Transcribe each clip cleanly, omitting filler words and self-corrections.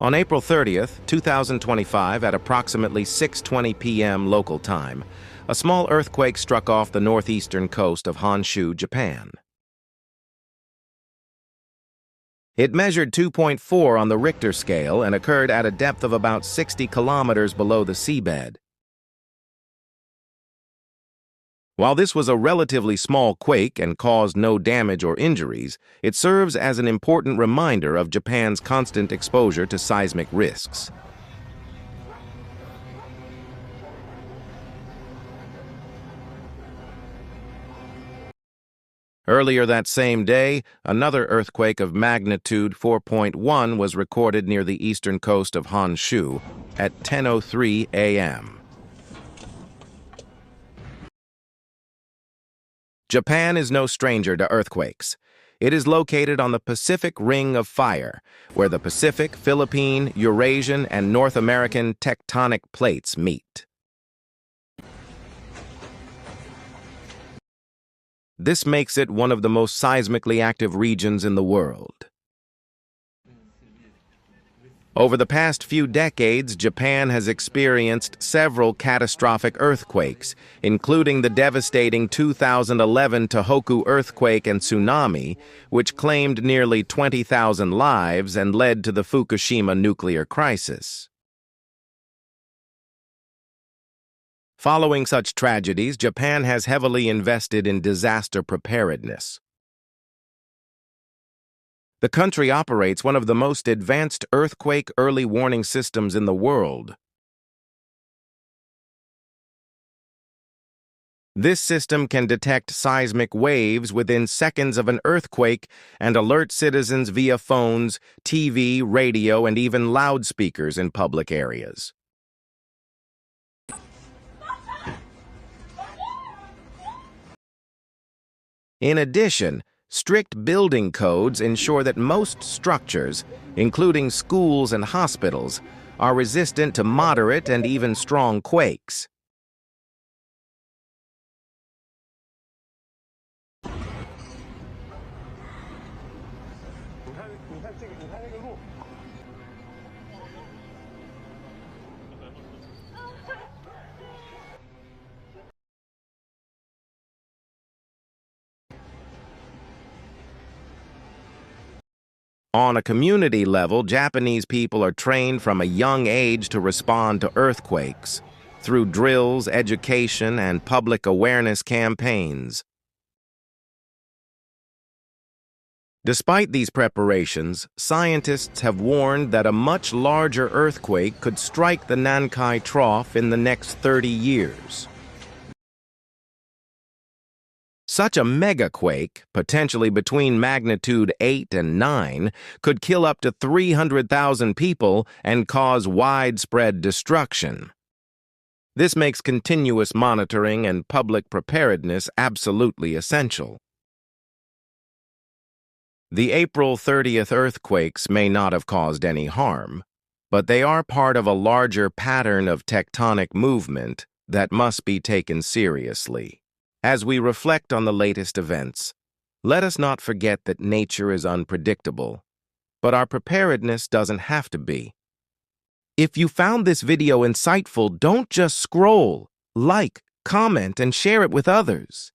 On April 30th, 2025, at approximately 6:20 p.m. local time, a small earthquake struck off the northeastern coast of Honshu, Japan. It measured 2.4 on the Richter scale and occurred at a depth of about 60 kilometers below the seabed. While this was a relatively small quake and caused no damage or injuries, it serves as an important reminder of Japan's constant exposure to seismic risks. Earlier that same day, another earthquake of magnitude 4.1 was recorded near the eastern coast of Honshu at 10:03 a.m. Japan is no stranger to earthquakes. It is located on the Pacific Ring of Fire, where the Pacific, Philippine, Eurasian, and North American tectonic plates meet. This makes it one of the most seismically active regions in the world. Over the past few decades, Japan has experienced several catastrophic earthquakes, including the devastating 2011 Tohoku earthquake and tsunami, which claimed nearly 20,000 lives and led to the Fukushima nuclear crisis. Following such tragedies, Japan has heavily invested in disaster preparedness. The country operates one of the most advanced earthquake early warning systems in the world. This system can detect seismic waves within seconds of an earthquake and alert citizens via phones, TV, radio, and even loudspeakers in public areas. In addition, strict building codes ensure that most structures, including schools and hospitals, are resistant to moderate and even strong quakes. On a community level, Japanese people are trained from a young age to respond to earthquakes through drills, education, and public awareness campaigns. Despite these preparations, scientists have warned that a much larger earthquake could strike the Nankai Trough in the next 30 years. Such a megaquake, potentially between magnitude 8 and 9, could kill up to 300,000 people and cause widespread destruction. This makes continuous monitoring and public preparedness absolutely essential. The April 30th earthquakes may not have caused any harm, but they are part of a larger pattern of tectonic movement that must be taken seriously. As we reflect on the latest events, let us not forget that nature is unpredictable, but our preparedness doesn't have to be. If you found this video insightful, don't just scroll, like, comment, and share it with others.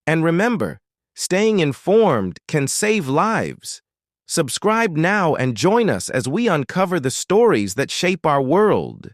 And remember, staying informed can save lives. Subscribe now and join us as we uncover the stories that shape our world.